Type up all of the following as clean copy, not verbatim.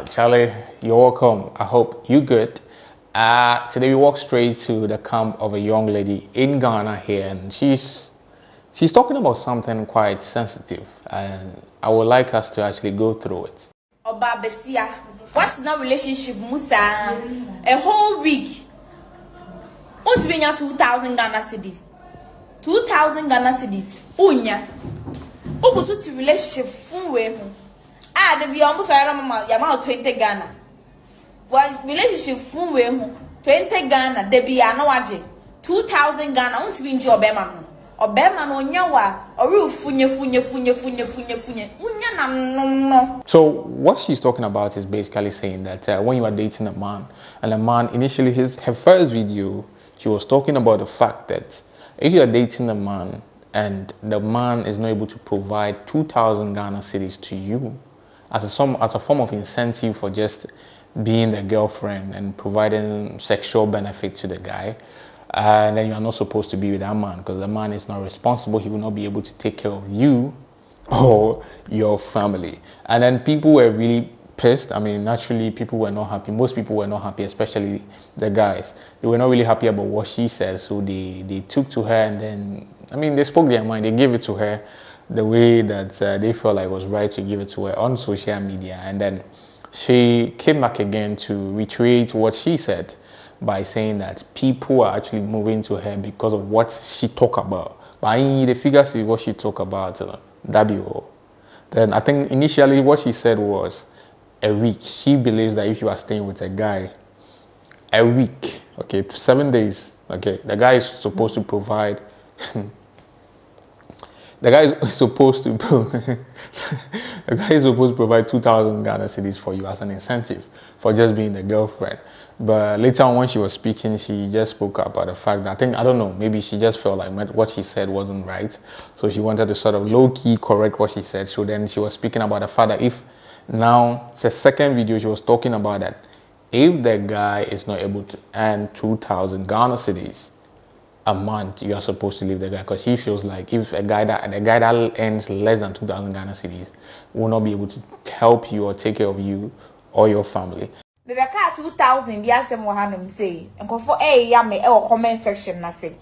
Charlie, you're welcome. I hope you good. Today we walk straight to the camp of a young lady in Ghana here, and she's talking about something quite sensitive, and I would like us to actually go through it. Oba Besia, what's no relationship, Musa? A whole week. What's been your 2,000 Ghana cedis? 2,000 Ghana cedis. Unya. What's to relationship from where? The be almost around 20 Ghana. Well, relationship from where? 20 Ghana, the be anoaje. 2,000 Ghana, won't be in your beman. Or beman on yawa, or roof funya. So what she's talking about is basically saying that when you are dating a man, and a man initially her first video, she was talking about the fact that if you are dating a man and the man is not able to provide 2,000 Ghana cedis to you as a form of incentive for just being the girlfriend and providing sexual benefit to the guy, and then you are not supposed to be with that man because the man is not responsible. He will not be able to take care of you or your family. And then people were really pissed. I mean, naturally, people were not happy. Most people were not happy, especially the guys. They were not really happy about what she said, so they took to her, and then, I mean, they spoke their mind. They gave it to her the way that they felt like it was right to give it to her on social media. And then she came back again to reiterate what she said by saying that people are actually moving to her because of what she talked about. But the figures is what she talked about, then I think initially what she said was a week. She believes that if you are staying with a guy a week, okay, 7 days, okay, the guy is supposed to provide the guy is supposed to provide 2,000 Ghana cedis for you as an incentive for just being the girlfriend. But later on, when she was speaking, she just spoke about the fact that I don't know, maybe she just felt like what she said wasn't right, so she wanted to sort of low-key correct what she said. So then she was speaking about the fact that it's the second video, she was talking about that if the guy is not able to earn 2,000 Ghana cedis a month, you are supposed to leave the guy, because she feels like if the guy that earns less than 2,000 Ghana cedis will not be able to help you or take care of you or your family. Baby, I got 2,000. Yes, I'm going say. And go for me comment section. I say,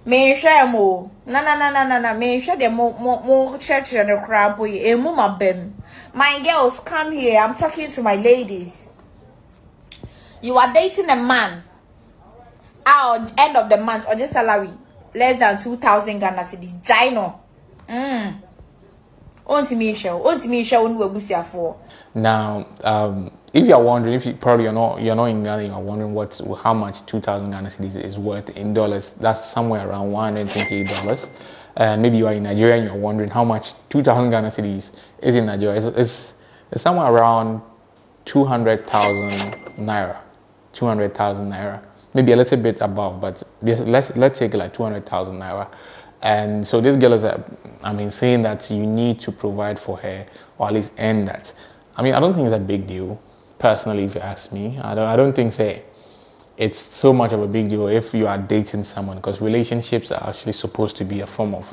me share more. No. Me share the more church and the crab boy. A mama bem. My girls, come here. I'm talking to my ladies. You are dating a man. At end of the month, or the salary less than 2,000 Ghana cedis. Gino. Onti me show. When we busia for. Now, if you are wondering, if you probably you're not in Ghana, you are wondering how much 2,000 Ghana cedis is worth in dollars. That's somewhere around $128. And maybe you are in Nigeria and you're wondering how much 2,000 Ghana cedis is in Nigeria. It's somewhere around 200,000 naira. 200,000 naira. Maybe a little bit above, but let's take it like 200,000 naira. And so this girl is, saying that you need to provide for her, or at least earn that. I don't think it's a big deal, personally, if you ask me. I don't think it's so much of a big deal if you are dating someone, because relationships are actually supposed to be a form of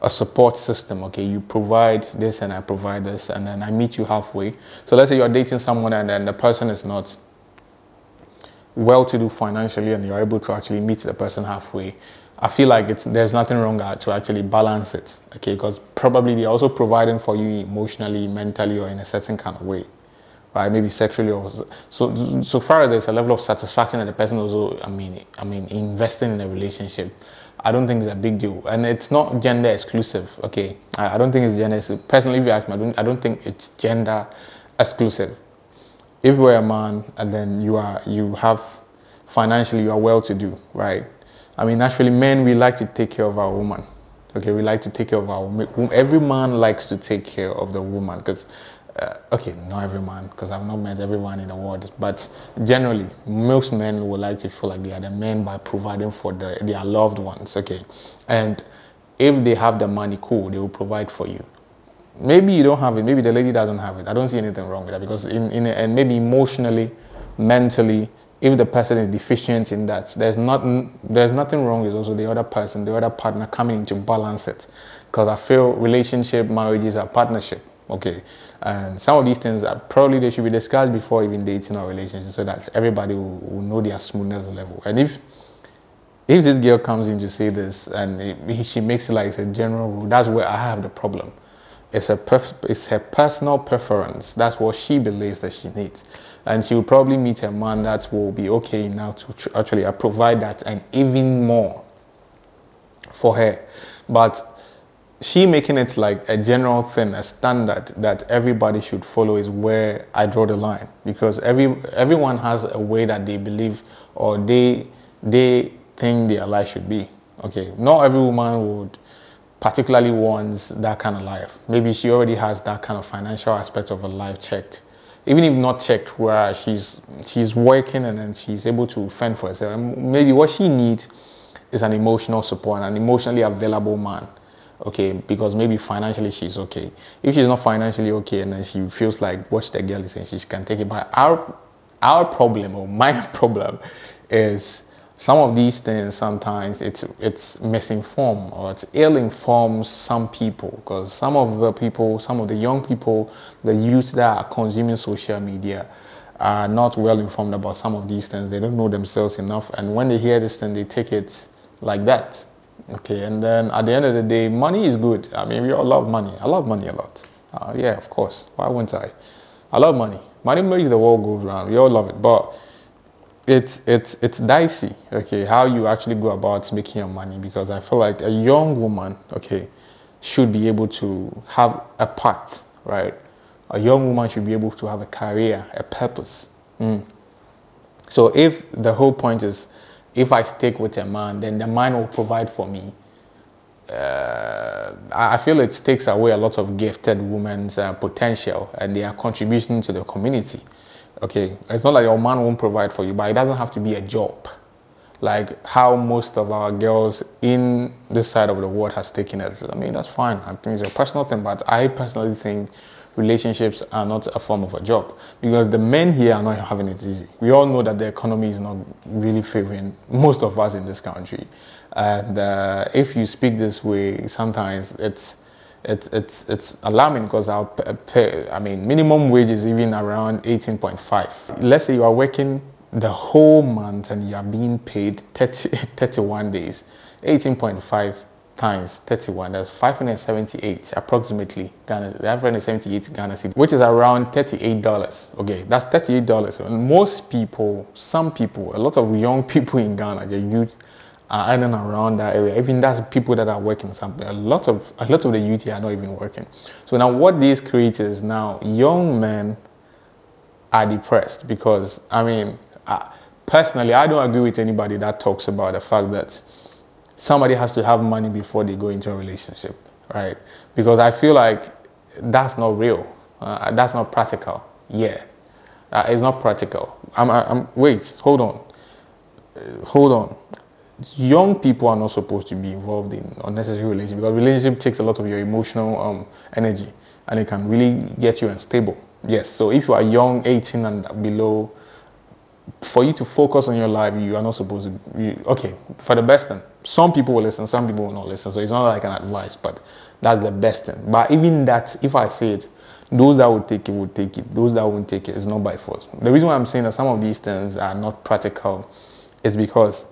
a support system. Okay, you provide this and I provide this, and then I meet you halfway. So let's say you are dating someone and then the person is not well-to-do financially, and you're able to actually meet the person halfway. I feel like there's nothing wrong to actually balance it, okay? Because probably they're also providing for you emotionally, mentally, or in a certain kind of way, right? Maybe sexually, or so far as there's a level of satisfaction that the person also, investing in a relationship. I don't think it's a big deal, and it's not gender exclusive, okay? I don't think it's gender exclusive. Personally, if you ask me, I don't think it's gender exclusive. If you're a man and then you have financially, you are well-to-do, right? Naturally, men, we like to take care of our woman. Okay, we like to take care of our woman. Every man likes to take care of the woman, because, not every man, because I've not met everyone in the world, but generally, most men would like to feel like they are the men by providing for their loved ones, okay? And if they have the money, cool, they will provide for you. Maybe you don't have it, maybe the lady doesn't have it. I don't see anything wrong with that, because and maybe emotionally, mentally, if the person is deficient in that, there's nothing wrong with also the other person, the other partner coming in to balance it. Because I feel marriages are partnership. Okay, and some of these things are probably they should be discussed before even dating or relationship, so that everybody will know their smoothness level. And if this girl comes in to say this and she makes it like it's a general rule, that's where I have the problem. It's her personal preference. That's what she believes that she needs, and she will probably meet a man that will be okay now to actually provide that and even more for her. But she making it like a general thing, a standard that everybody should follow is where I draw the line, because everyone has a way that they believe or they think their life should be. Okay, not every woman would particularly wants that kind of life. Maybe she already has that kind of financial aspect of her life checked, even if not checked, where she's working and then she's able to fend for herself. And maybe what she needs is an emotional support, an emotionally available man. Okay, because maybe financially she's okay. If she's not financially okay and then she feels like what the girl is saying, she can take it. But our problem, or my problem, is some of these things sometimes it's misinformed or it's ill-informed some people, because some of the young people, the youth that are consuming social media are not well informed about some of these things. They don't know themselves enough, and when they hear this thing, they take it like that. Okay, and then at the end of the day, money is good. I mean, we all love money. I love money a lot. Yeah, of course. Why wouldn't I? I love money. Money makes the world go round. We all love it, but it's dicey. Okay, how you actually go about making your money, because I feel like a young woman, okay, should be able to have a path, right? A young woman should be able to have a career, a purpose. So if the whole point is, if I stick with a man, then the man will provide for me. I feel it takes away a lot of gifted women's potential and their contribution to the community. Okay, it's not like your man won't provide for you, but it doesn't have to be a job, like how most of our girls in this side of the world has taken it. I mean, that's fine. I think it's a personal thing, but I personally think relationships are not a form of a job, because the men here are not having it easy. We all know that the economy is not really favoring most of us in this country, and if you speak this way, sometimes it's alarming, because minimum wage is even around 18.5. Let's say you are working the whole month and you are being paid 31 days. 18.5 times 31, that's 578 approximately Ghana, 578 Ghana cedi, which is around $38. Okay, that's $38. And most people, some people, a lot of young people in Ghana, the youth, are earning around that area. Even that's people that are working something. A lot of the youth here are not even working. So now what this creates is, now young men are depressed, because personally, I don't agree with anybody that talks about the fact that somebody has to have money before they go into a relationship, right? Because I feel like that's not real. That's not practical. Yeah, it's not practical. Wait, hold on. Young people are not supposed to be involved in unnecessary relationship, because relationship takes a lot of your emotional energy, and it can really get you unstable. Yes, so if you are young, 18 and below, for you to focus on your life, you are not supposed to. Okay, for the best thing. Some people will listen, some people will not listen. So it's not like an advice, but that's the best thing. But even that, if I say it, those that would take it would take it. Those that won't take it is not by force. The reason why I'm saying that some of these things are not practical is because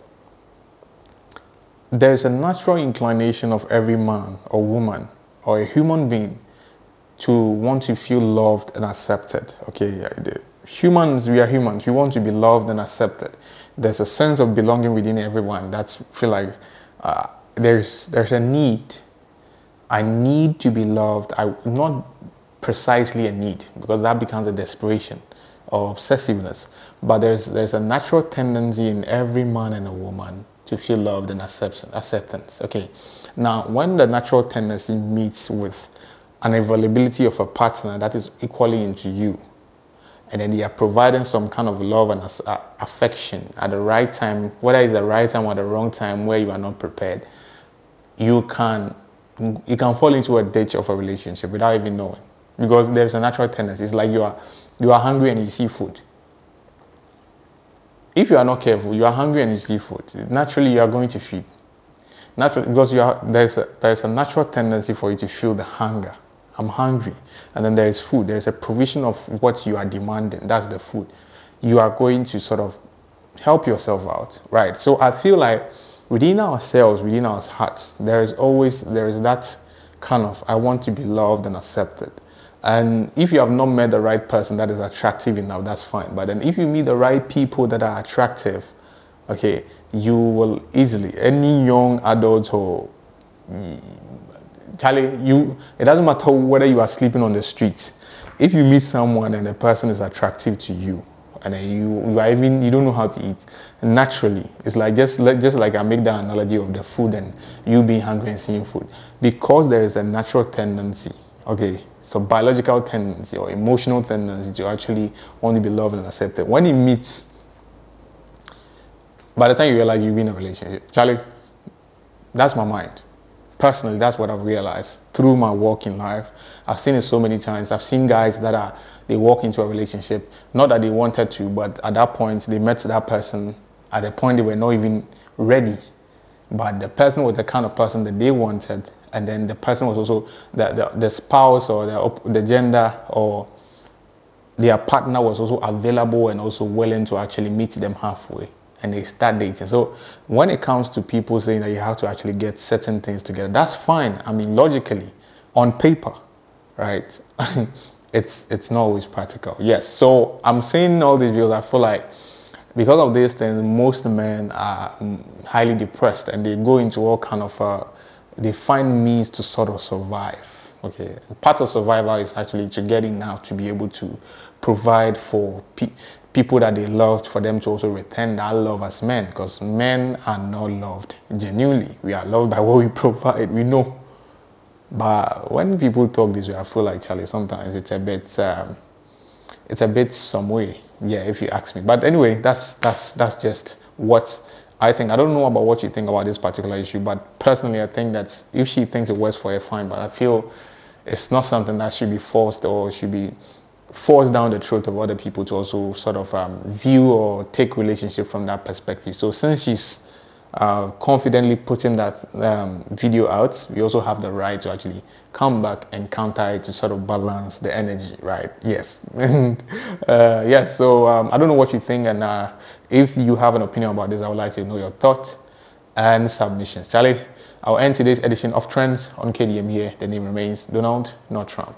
there's a natural inclination of every man or woman or a human being to want to feel loved and accepted. Okay, humans, we are humans. We want to be loved and accepted. There's a sense of belonging within everyone. That's feel like there's a need. I need to be loved. Not precisely a need, because that becomes a desperation or obsessiveness. But there's a natural tendency in every man and a woman to feel loved and acceptance. Okay, now when the natural tendency meets with an availability of a partner that is equally into you, and then they are providing some kind of love and affection at the right time, whether it's the right time or the wrong time where you are not prepared, you can fall into a ditch of a relationship without even knowing, because there's a natural tendency. It's like you are hungry and you see food. If you are not careful, you are hungry and you see food. Naturally, you are going to feed. Naturally, because there's a natural tendency for you to feel the hunger. I'm hungry. And then there is food. There is a provision of what you are demanding. That's the food. You are going to sort of help yourself out, right? So I feel like within ourselves, within our hearts, there is that kind of, I want to be loved and accepted. And if you have not met the right person that is attractive enough, that's fine. But then if you meet the right people that are attractive, okay, you will easily, any young adult or Charlie, it doesn't matter whether you are sleeping on the street. If you meet someone and the person is attractive to you, and then you don't know how to eat, naturally, it's like just like I make that analogy of the food and you being hungry and seeing food, because there is a natural tendency, okay, so biological tendency or emotional tendency to actually want to be loved and accepted. When it meets, by the time you realize you've been in a relationship, Charlie, that's my mind. Personally, that's what I've realized through my walk in life. I've seen it so many times. I've seen guys that they walk into a relationship, not that they wanted to, but at that point they met that person at a point they were not even ready. But the person was the kind of person that they wanted, and then the person was also the spouse or the gender or their partner was also available and also willing to actually meet them halfway. And they start dating. So when it comes to people saying that you have to actually get certain things together, that's fine. I mean, logically, on paper, right? it's not always practical. Yes. So I'm saying all these videos, I feel like because of these things, most men are highly depressed and they go into all kind of they find means to sort of survive. Okay, part of survival is actually to get enough to be able to provide for people that they loved, for them to also return that love as men, because men are not loved genuinely. We are loved by what we provide, we know. But when people talk this way, I feel like, Charlie, sometimes it's a bit some way, yeah, if you ask me. But anyway, that's just what I think. I don't know about what you think about this particular issue, but personally, I think that if she thinks it works for her, fine. But I feel it's not something that should be forced or should be forced down the throat of other people to also sort of view or take relationship from that perspective. So since she's confidently putting that video out, we also have the right to actually come back and counter it to sort of balance the energy, right? Yes. Yes. So I don't know what you think, and if you have an opinion about this, I would like to know your thoughts and submissions. Charlie, I'll end today's edition of Trends on KDM here. The name remains Donald, not Trump.